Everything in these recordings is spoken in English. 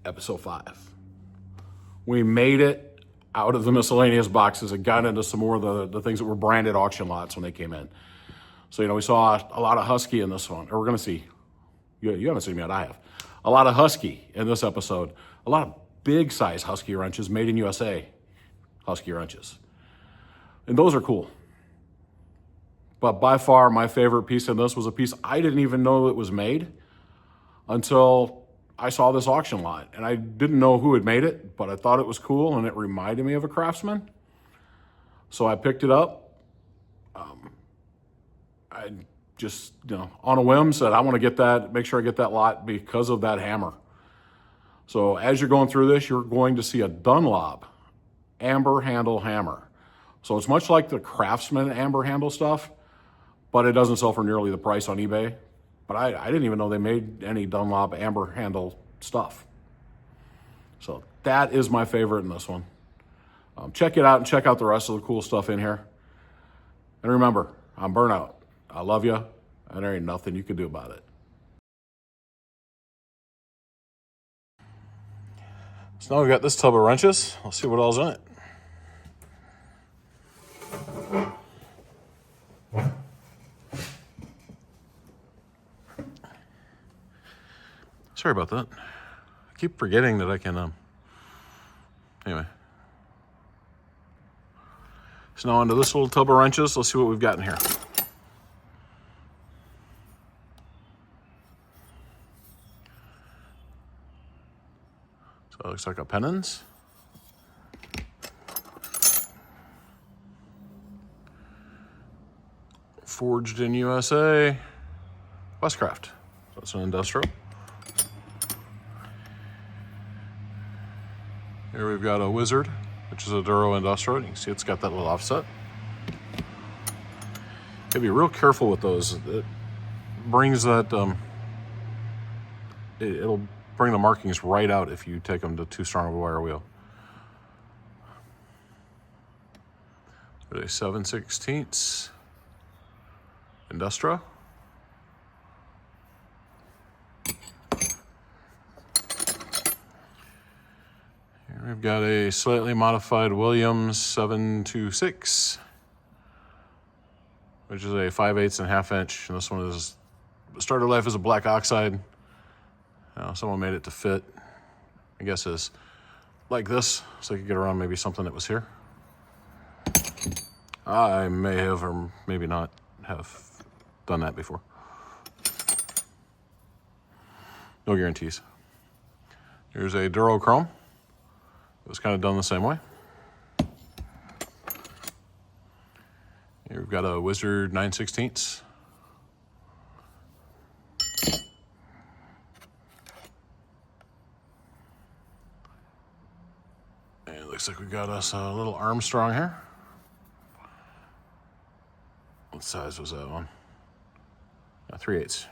episode 5. We made it out of the miscellaneous boxes and got into some more of the things that were branded auction lots when they came in. So, we saw a lot of Husky in this one. Or we're going to see, you haven't seen them yet, I have. A lot of Husky in this episode. A lot of big size Husky wrenches, made in USA Husky wrenches. And those are cool. But by far, my favorite piece in this was a piece I didn't even know it was made until I saw this auction lot. And I didn't know who had made it, but I thought it was cool and it reminded me of a Craftsman. So I picked it up. I just, on a whim said, I want to get that, make sure I get that lot because of that hammer. So as you're going through this, you're going to see a Dunlop amber handle hammer. So it's much like the Craftsman amber handle stuff, but it doesn't sell for nearly the price on eBay. But I didn't even know they made any Dunlop amber handle stuff. So that is my favorite in this one. Check it out and check out the rest of the cool stuff in here. And remember, I'm Burnout. I love you, and there ain't nothing you can do about it. So now we've got this tub of wrenches. Let's see what all's in it. Sorry about that. I keep forgetting that I can, anyway. So now onto this little tub of wrenches. Let's see what we've got in here. So it looks like a Pennons. Forged in USA. Westcraft. So it's an industrial. Here we've got a Wizard, which is a Duro Industrial. You can see it's got that little offset. You gotta be real careful with those. It brings that, it'll bring the markings right out if you take them to too strong of a wire wheel. A 7/16 Industria. Here we've got a slightly modified Williams 726, which is a 5/8 and a half inch. And this one is started life as a black oxide. Someone made it to fit. I guess is like this, so I could get around maybe something that was here. I may have, or maybe not, have done that before. No guarantees. Here's a Durochrome. It was kind of done the same way. Here we've got a Wizard 9/16. And it looks like we got us a little Armstrong here. What size was that one? 3/8.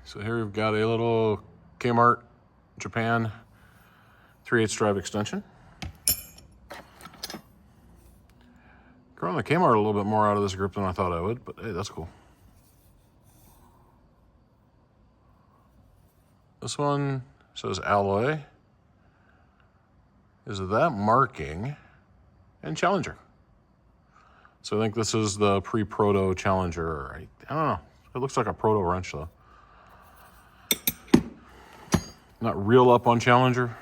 So here we've got a little Kmart Japan 3/8 drive extension. Growing the Kmart a little bit more out of this grip than I thought I would, but hey, that's cool. This one says alloy. Is that marking? And Challenger. So I think this is the pre-proto Challenger. I don't know. It looks like a proto wrench though. Not real up on Challenger.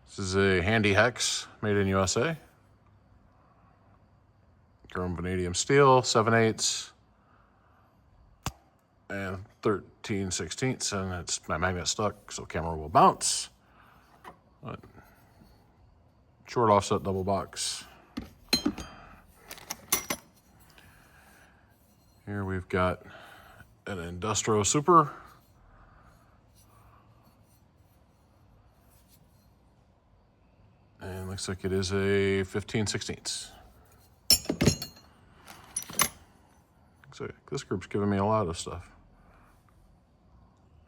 This is a Handy Hex made in USA. Chrome vanadium steel, 7/8 and 13/16, and it's my magnet stuck, so camera will bounce. But short offset double box. Here we've got an Industro Super. And looks like it is a 15/16. So this group's giving me a lot of stuff.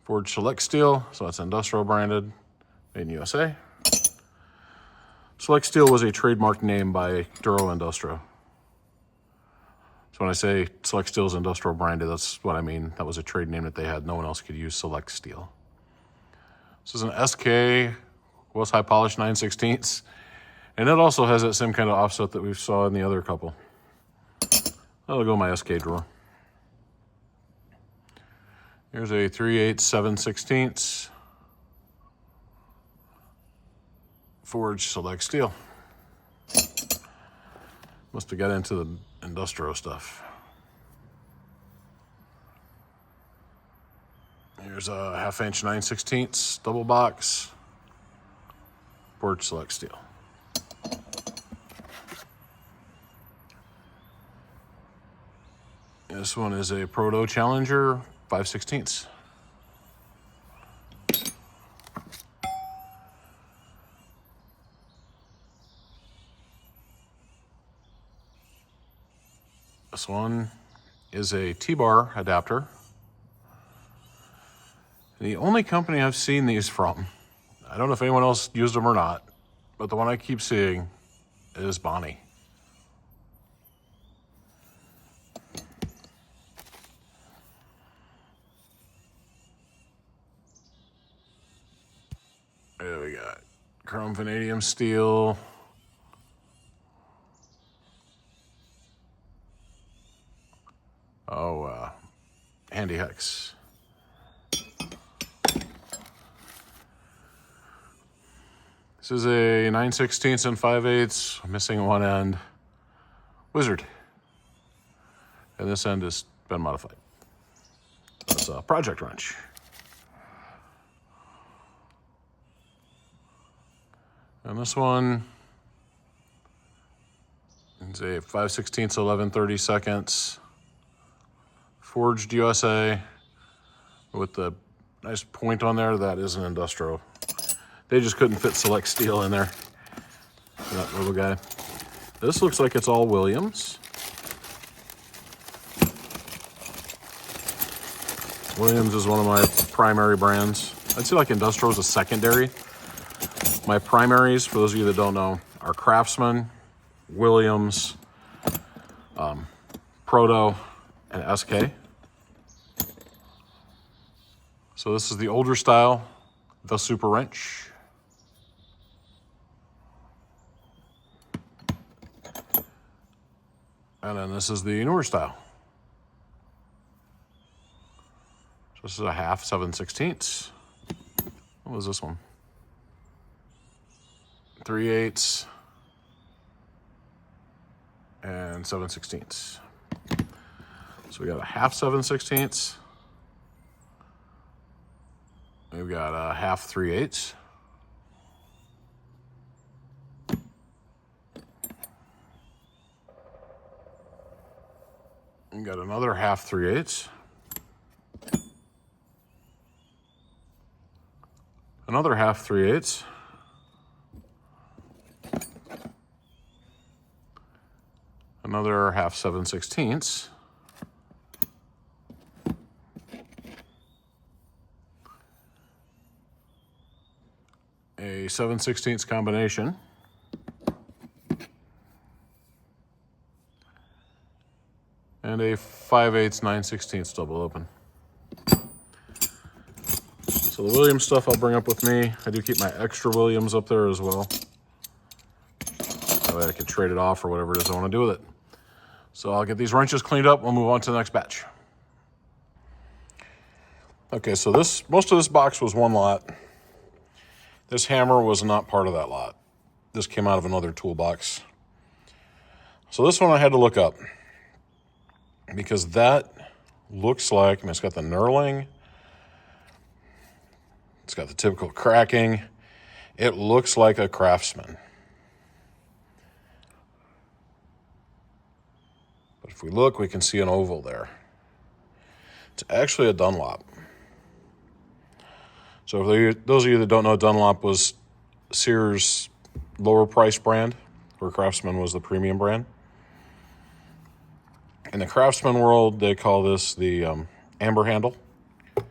Forged Select Steel, so that's industrial branded, made in USA. Select Steel was a trademark name by Duro Industria. So when I say Select Steel is industrial branded, that's what I mean. That was a trade name that they had. No one else could use Select Steel. This is an SK West High Polish 9/16. And it also has that same kind of offset that we saw in the other couple. That'll go in my SK drawer. Here's a 3/8 7/16 Forge Select Steel. Must have got into the industrial stuff. Here's a 1/2 inch 9/16 double box Forge Select Steel. This one is a Proto Challenger 5/16. This one is a T-bar adapter. The only company I've seen these from, I don't know if anyone else used them or not, but the one I keep seeing is Bonnie. There we got chrome vanadium steel. Handy hex. This is a 9/16 and 5/8, missing one end, Wizard. And this end has been modified. That's a project wrench. And this one is a 5/16 11/32 Forged USA with the nice point on there. That is an industrial. They just couldn't fit Select Steel in there. That little guy. This looks like it's all Williams. Williams is one of my primary brands. I'd say like industrial is a secondary. My primaries, for those of you that don't know, are Craftsman, Williams, Proto, and SK. So this is the older style, the Super Wrench. And then this is the newer style. So this is a 1/2 7/16. What was this one? 3/8 and 7/16. So we got a 1/2 7/16. We've got a 1/2 3/8. We got another 1/2 3/8. Another 1/2 3/8. Another 1/2 7/16. A 7/16 combination. And a 5/8 9/16 double open. So the Williams stuff I'll bring up with me. I do keep my extra Williams up there as well. That way I can trade it off or whatever it is I want to do with it. So I'll get these wrenches cleaned up. We'll move on to the next batch. Okay, so most of this box was one lot. This hammer was not part of that lot. This came out of another toolbox. So this one I had to look up because that looks like, I mean, it's got the knurling. It's got the typical cracking. It looks like a Craftsman. But if we look, we can see an oval there. It's actually a Dunlop. So for those of you that don't know, Dunlop was Sears' lower price brand, where Craftsman was the premium brand. In the Craftsman world, they call this the amber handle. I'm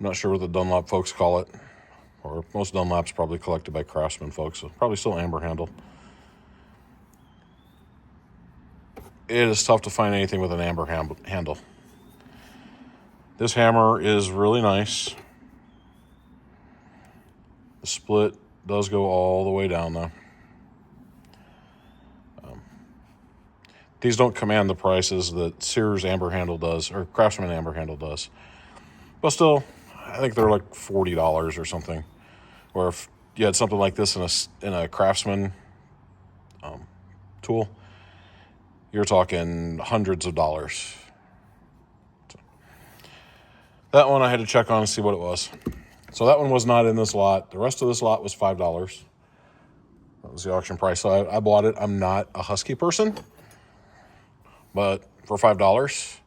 not sure what the Dunlop folks call it, or most Dunlop's probably collected by Craftsman folks, so probably still amber handle. It is tough to find anything with an amber handle. This hammer is really nice. The split does go all the way down though. These don't command the prices that Sears amber handle does, or Craftsman amber handle does. But still, I think they're like $40 or something. Or if you had something like this in a Craftsman tool, you're talking hundreds of dollars. So, that one I had to check on and see what it was. So that one was not in this lot. The rest of this lot was $5. That was the auction price. So I bought it. I'm not a Husky person, but for $5,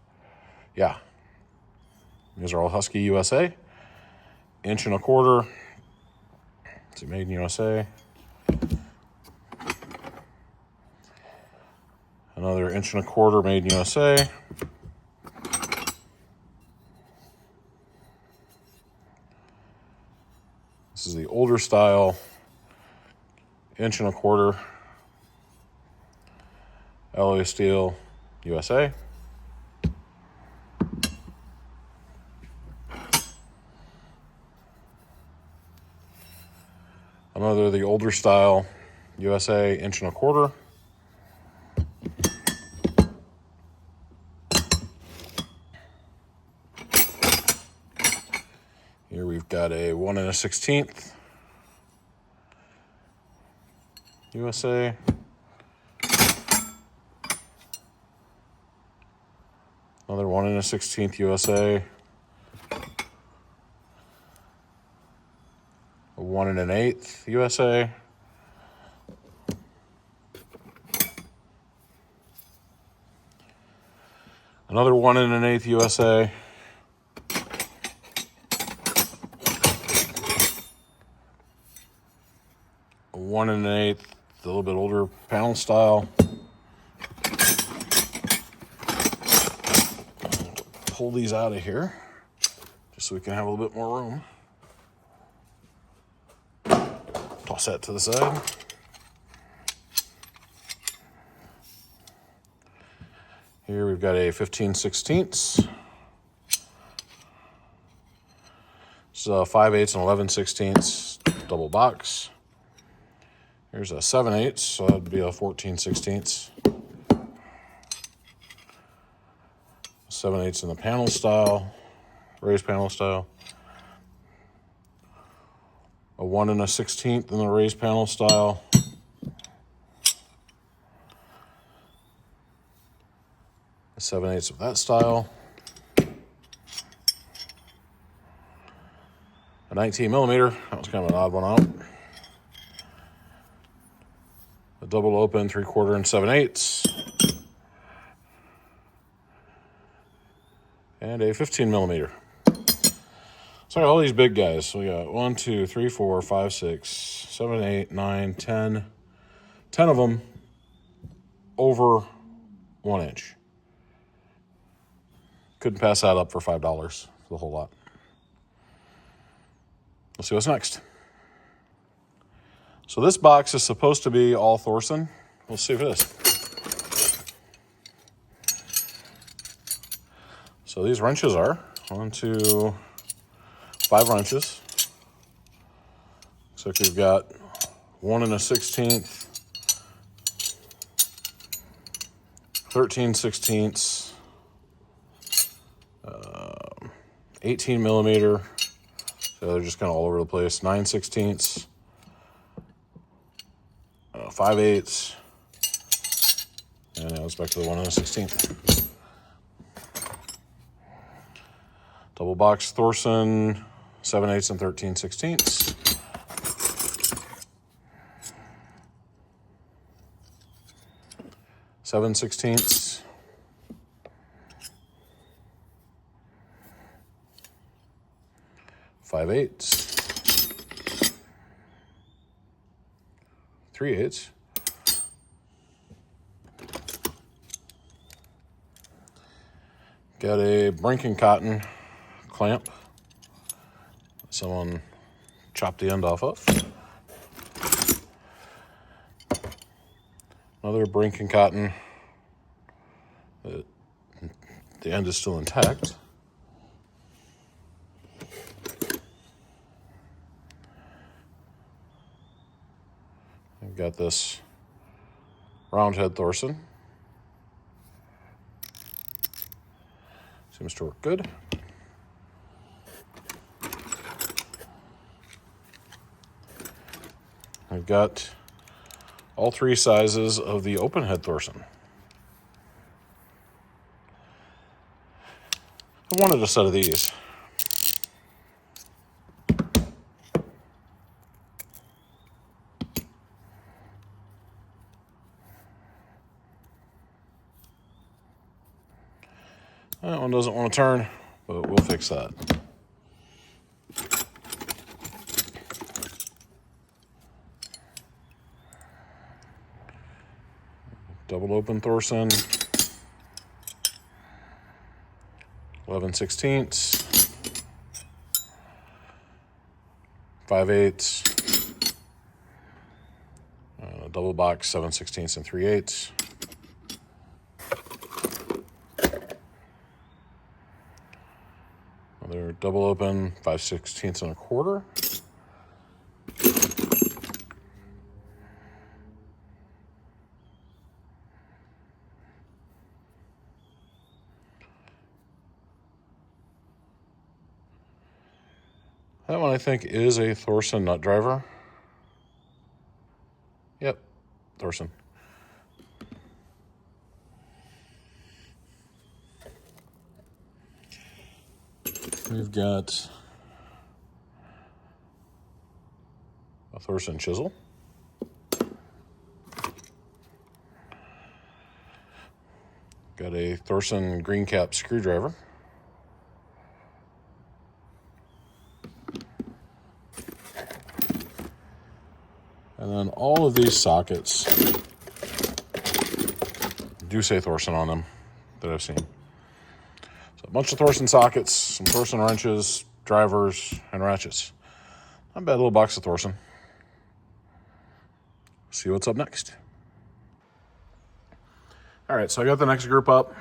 yeah. These are all Husky USA. 1.25 inch. It's made in USA. Another 1.25 inch made in USA. This is the older style 1.25 inch alloy steel USA. Another the older style USA 1.25 inch. Here we've got a 1 1/16 USA. Another 1 1/16 USA. A 1 1/8 USA. Another 1 1/8 USA. A 1 1/8, a little bit older panel style. Pull these out of here just so we can have a little bit more room. Toss that to the side. Here we've got a 15/16. So 5/8 and 11/16 double box. Here's a 7/8, so that'd be a 14/16. 7/8 in the panel style, raised panel style. A 1 1/16 in the raised panel style. A 7/8 of that style. A 19 millimeter, that was kind of an odd one out. A double open 3/4 and 7/8. And a 15 millimeter. So I got all these big guys. So we got 1, 2, 3, 4, 5, 6, 7, 8, 9, 10. 10 of them over 1 inch. Couldn't pass that up for $5 for the whole lot. Let's see what's next. So this box is supposed to be all Thorson. We'll see if it is. So these wrenches are 1, 2, 5 wrenches. Looks like we've got 1 1/16, 13/16, 18 millimeter. So they're just kind of all over the place. 9/16, 5/8, and now it's back to the 1 1/16. Double box Thorson, 7/8 and 13/16. Seven 16ths. Five 8s. 3 8s. Got a Brinken Cotton clamp. Someone chop the end off of. Another Brink and Cotton. The end is still intact. I've got this roundhead Thorson. Seems to work good. I've got all three sizes of the open head Thorson. I wanted a set of these. That one doesn't want to turn, but we'll fix that. Double open Thorson, 11/16, 5/8, double box 7/16 and 3/8. Another double open 5/16 and 1/4. That one I think is a Thorson nut driver. Yep, Thorson. We've got a Thorson chisel. Got a Thorson green cap screwdriver. And then all of these sockets do say Thorson on them that I've seen. So a bunch of Thorson sockets, some Thorson wrenches, drivers, and ratchets. Not a bad little box of Thorson. See what's up next. All right, so I got the next group up.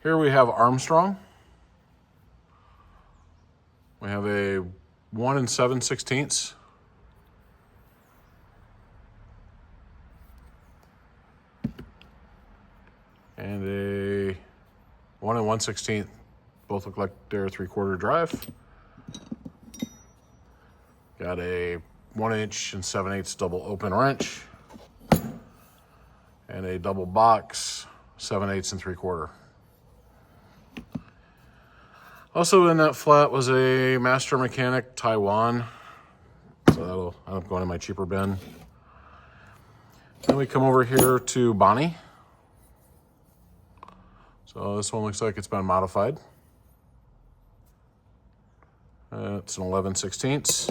Here we have Armstrong. We have a 1 7/16. And a 1 1/16. Both look like they're 3/4 drive. Got a 1" and 7/8 double open wrench. And a double box 7/8 and 3/4. Also in that flat was a Master Mechanic Taiwan. So that'll end up going in my cheaper bin. Then we come over here to Bonnie. So this one looks like it's been modified. It's an 11/16.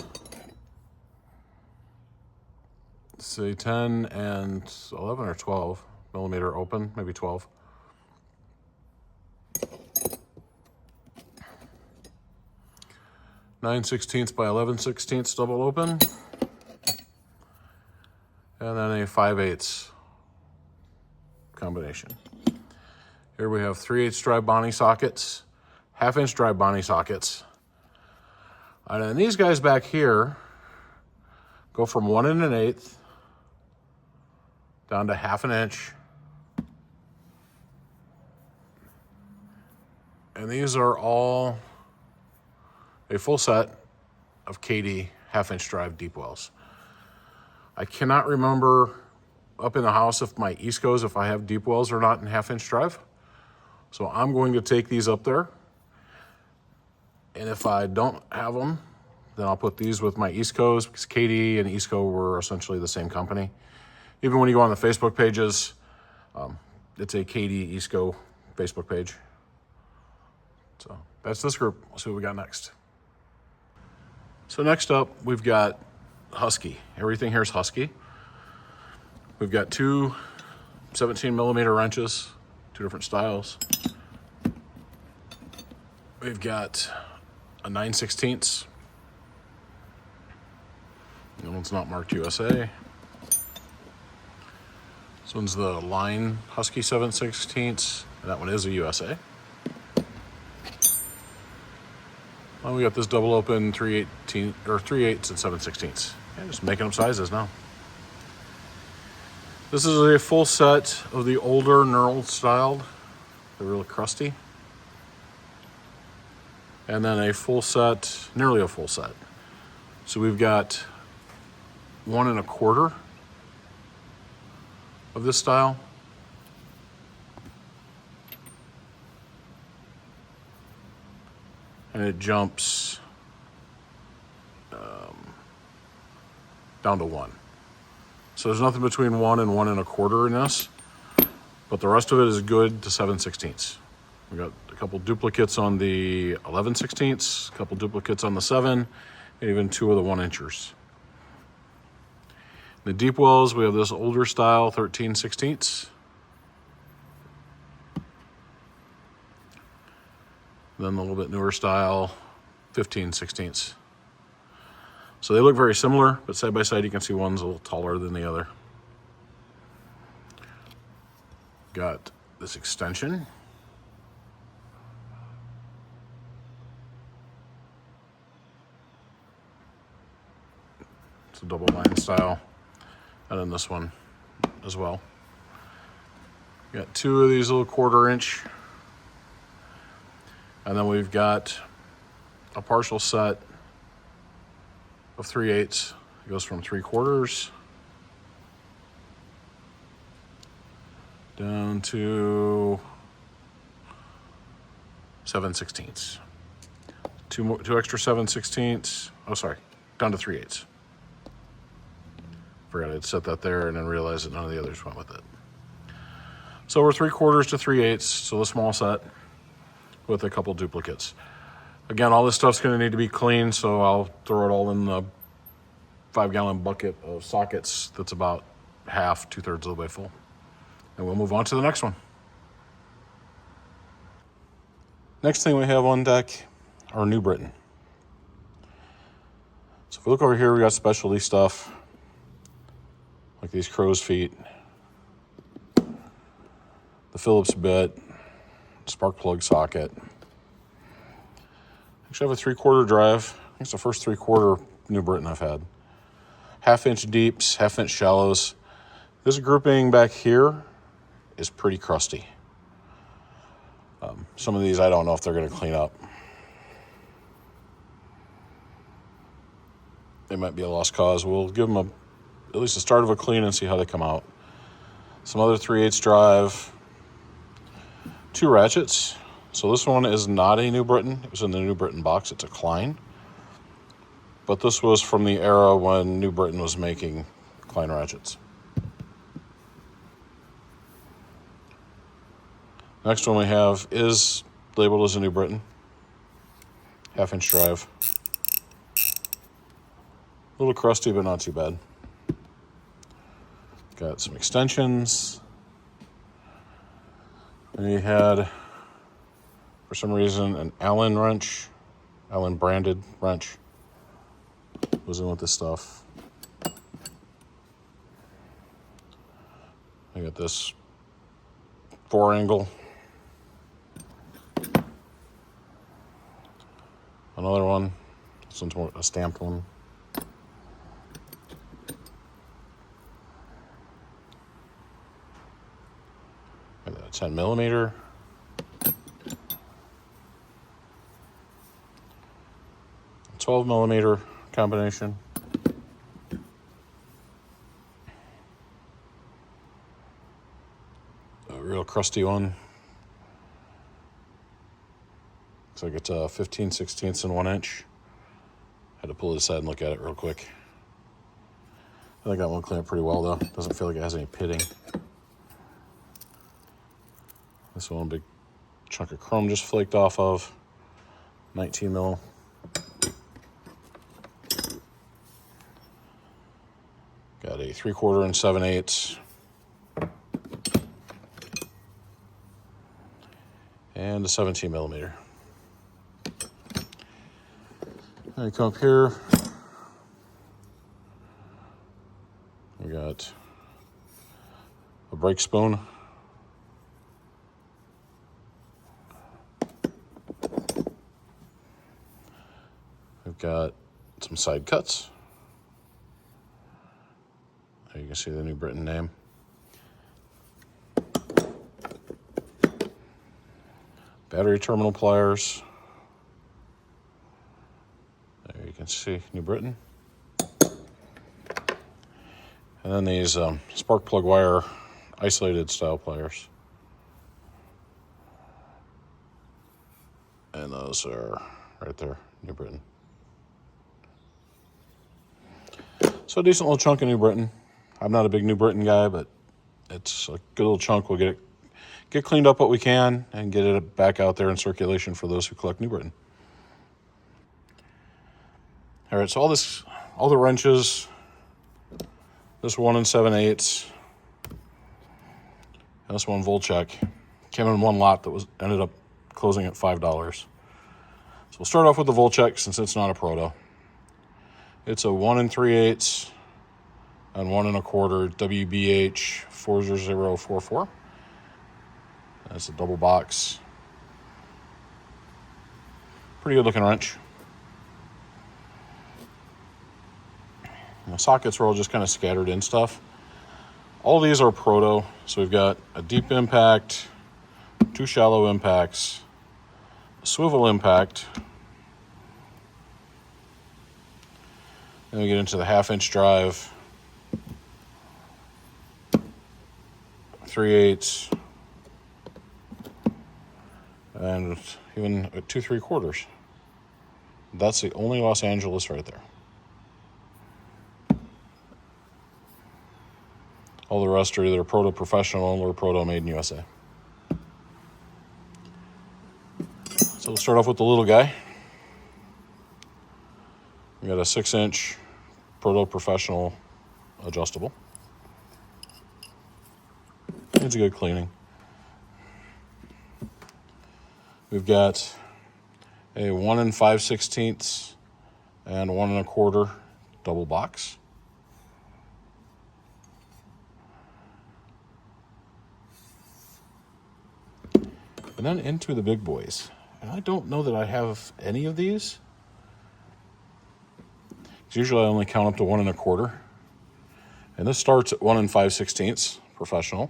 It's a 10 and 11 or 12 millimeter open, maybe 12. Nine 9/16 by 11/16 double open. And then a 5/8 combination. Here we have 3/8 drive Bonnie sockets, 1/2" drive Bonnie sockets. And then these guys back here go from 1 1/8 down to 1/2 inch. And these are all a full set of KD 1/2" drive deep wells. I cannot remember up in the house if my Eastcos, if I have deep wells or not in 1/2" drive. So I'm going to take these up there. And if I don't have them, then I'll put these with my Eastcos, because KD and Eastco were essentially the same company. Even when you go on the Facebook pages, it's a KD Eastco Facebook page. So that's this group. Let's see what we got next. So next up, we've got Husky. Everything here is Husky. We've got two 17 millimeter wrenches, two different styles. We've got a 9/16. one's not marked USA. This one's the Line Husky 7/16. That one is a USA. Well, we got this double open 3/18 or 3/8 and 7/16. Yeah, just making up sizes now. This is a full set of the older knurled styled. They're really crusty. And then a full set, nearly a full set. So we've got 1 1/4 of this style. And it jumps down to 1. So there's nothing between 1 and 1 1/4 in this, but the rest of it is good to 7/16. We got a couple duplicates on the 11/16, a couple duplicates on the 7, and even 2 of the 1-inchers. In the deep wells, we have this older style 13/16. Then the little bit newer style 15/16. So they look very similar, but side by side you can see one's a little taller than the other. Got this extension. It's a double line style. And then this one as well. Got 2 of these little 1/4 inch. And then we've got a partial set of 3/8. It goes from 3/4 down to 7/16. Two extra 7/16. Oh, sorry, down to 3/8. Forgot I'd set that there and then realized that none of the others went with it. So we're 3/4 to 3/8, so the small set with a couple duplicates. Again, all this stuff's going to need to be cleaned, so I'll throw it all in the 5-gallon bucket of sockets that's about half, 2/3 of the way full. And we'll move on to the next one. Next thing we have on deck are New Britain. So if we look over here, we got specialty stuff like these crow's feet, the Phillips bit, spark plug socket. Actually, I have a 3/4 drive. I think it's the first 3/4 New Britain I've had. 1/2-inch deeps, 1/2-inch shallows. This grouping back here is pretty crusty. Some of these I don't know if they're going to clean up. They might be a lost cause. We'll give them at least the start of a clean and see how they come out. Some other 3/8 drive, 2 ratchets. So this one is not a New Britain. It was in the New Britain box. It's a Klein. But this was from the era when New Britain was making Klein ratchets. Next one we have is labeled as a New Britain. 1/2-inch drive. A little crusty, but not too bad. Got some extensions. And we had, for some reason, an Allen wrench, Allen branded wrench. Goes in with this stuff. I got this 4-angle. Another one. This one's more a stamped one. And a 10mm. A 12mm combination. A real crusty one. Looks like it's a 15/16 and 1-inch. Had to pull it aside and look at it real quick. I think that one cleaned up pretty well though. Doesn't feel like it has any pitting. This one, big chunk of chrome just flaked off of. 19 mil. Got a 3/4 and 7/8. And a 17mm. I come up here. We got a brake spoon. We've got some side cuts. There you can see the New Britain name. Battery terminal pliers. There you can see New Britain. And then these spark plug wire isolated style pliers. And those are right there, New Britain. So a decent little chunk of New Britain. I'm not a big New Britain guy, but it's a good little chunk. We'll get cleaned up what we can and get it back out there in circulation for those who collect New Britain. All right, so all the wrenches, this 1 7/8, and this one Volchek came in one lot that ended up closing at $5. So we'll start off with the Volchek since it's not a proto. It's a 1 3/8 and 1 1/4 WBH 40044. That's a double box. Pretty good looking wrench. And the sockets are all just kind of scattered in stuff. All these are proto. So we've got a deep impact, 2 shallow impacts, a swivel impact. Then we get into the 1/2-inch drive, 3/8, and even a 2 3/4. That's the only Los Angeles right there. All the rest are either Proto Professional or Proto Made in USA. So we'll start off with the little guy. We got a 6-inch Proto Professional adjustable. Needs a good cleaning. We've got a 1 5/16 and 1 1/4 double box. And then into the big boys. And I don't know that I have any of these. Usually I only count up to 1 1/4. And this starts at 1 5/16 professional.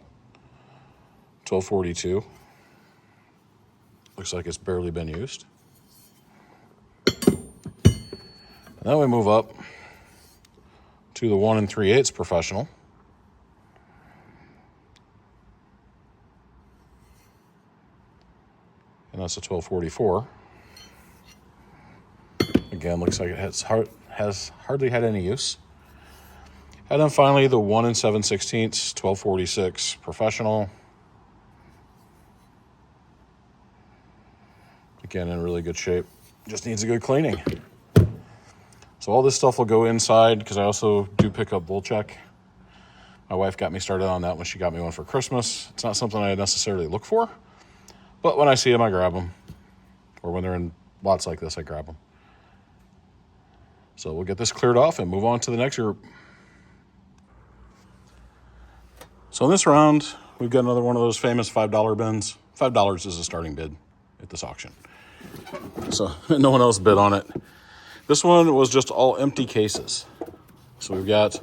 1242. Looks like it's barely been used. And then we move up to the 1 3/8 professional. And that's a 1244. Again, looks like it has hardly had any use. And then finally the 1 7/16 1246 professional. Again, in really good shape. Just needs a good cleaning. So all this stuff will go inside because I also do pick up Volchek. My wife got me started on that when she got me one for Christmas. It's not something I necessarily look for, but when I see them, I grab them. Or when they're in lots like this, I grab them. So we'll get this cleared off and move on to the next group. So in this round, we've got another one of those famous $5 bins. $5 is the starting bid at this auction. So no one else bid on it. This one was just all empty cases. So we've got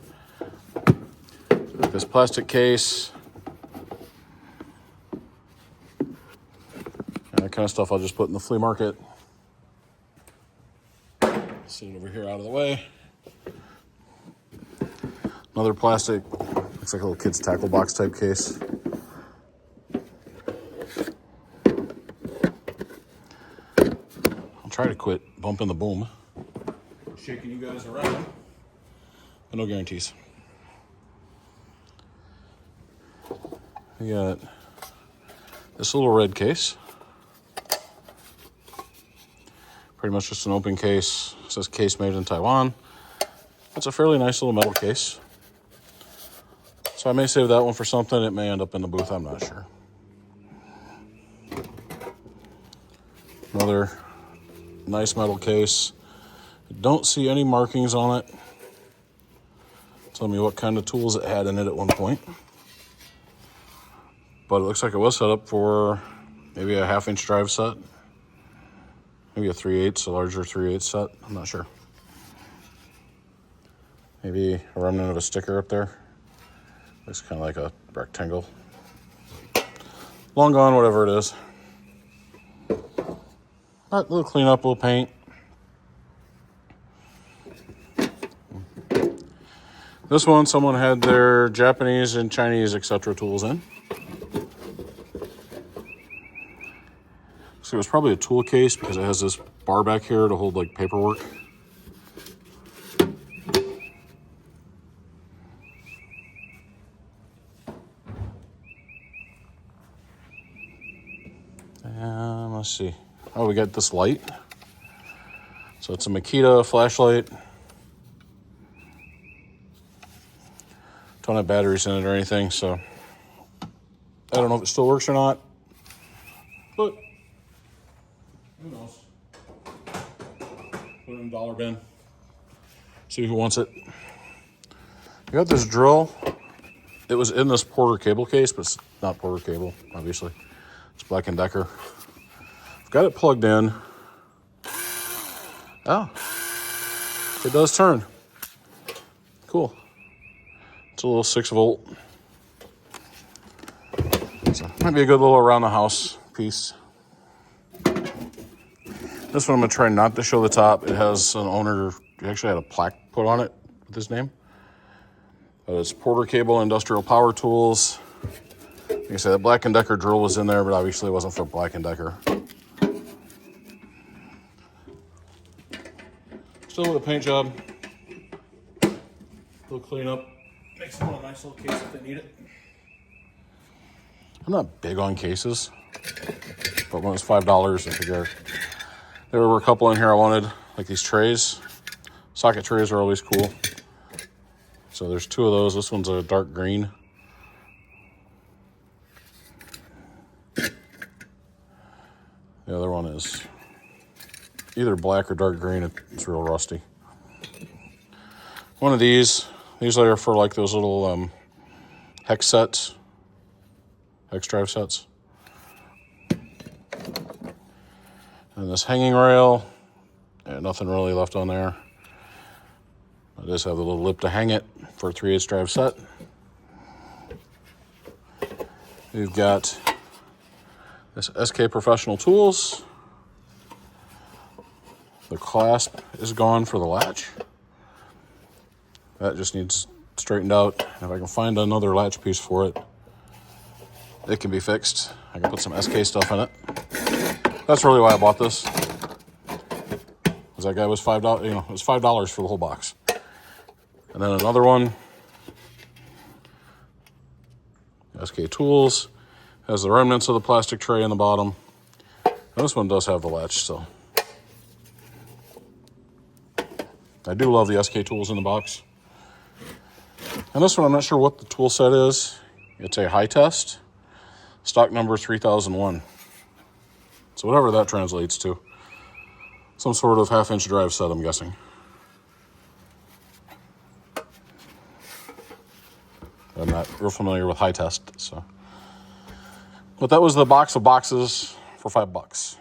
this plastic case. And that kind of stuff I'll just put in the flea market. Sit it over here out of the way. Another plastic, looks like a little kid's tackle box type case. I'll try to quit bumping the boom. Shaking you guys around, but no guarantees. We got this little red case. Pretty much just an open case. It says case made in Taiwan. It's a fairly nice little metal case. So I may save that one for something. It may end up in the booth, I'm not sure. Another nice metal case. Don't see any markings on it. tell me what kind of tools it had in it at one point. But it looks like it was set up for maybe a 1/2-inch drive set. Maybe a 3/8, a larger 3/8 set. I'm not sure. Maybe a remnant of a sticker up there. Looks kind of like a rectangle. Long gone, whatever it is. A little cleanup, a little paint. This one, someone had their Japanese and Chinese, etc. tools in. So it was probably a tool case because it has this bar back here to hold like paperwork. Let's see. Oh, we got this light. So it's a Makita flashlight. Don't have batteries in it or anything, so I don't know if it still works or not. But who knows? Put it in a dollar bin. See who wants it. We got this drill. It was in this Porter cable case, but it's not Porter cable, obviously. It's Black & Decker. I've got it plugged in. Oh, it does turn. Cool. It's a little 6-volt. So might be a good little around the house piece. This one I'm gonna try not to show the top. It has an owner, he actually had a plaque put on it with his name. But it's Porter Cable Industrial Power Tools. Like I said, the Black & Decker drill was in there, but obviously it wasn't for Black & Decker. Still with a paint job. A little cleanup. Makes them a nice little case if they need it. I'm not big on cases, but when it was $5, I figured there were a couple in here I wanted, like these trays. Socket trays are always cool. So there's 2 of those. This one's a dark green. The other one is either black or dark green. It's real rusty. One of these are for like those little hex sets, hex drive sets. And this hanging rail, nothing really left on there. I just have the little lip to hang it for a 3/8 drive set. We've got this SK Professional Tools. The clasp is gone for the latch. That just needs straightened out. If I can find another latch piece for it, it can be fixed. I can put some SK stuff in it. That's really why I bought this. Because that guy was $5. It was $5 for the whole box. And then another one, SK Tools, has the remnants of the plastic tray in the bottom. And this one does have the latch still. I do love the SK Tools in the box. And this one, I'm not sure what the tool set is. It's a high test, stock number 3001. So whatever that translates to. Some sort of 1/2-inch drive set, I'm guessing. I'm not real familiar with high test, so. But that was the box of boxes for $5.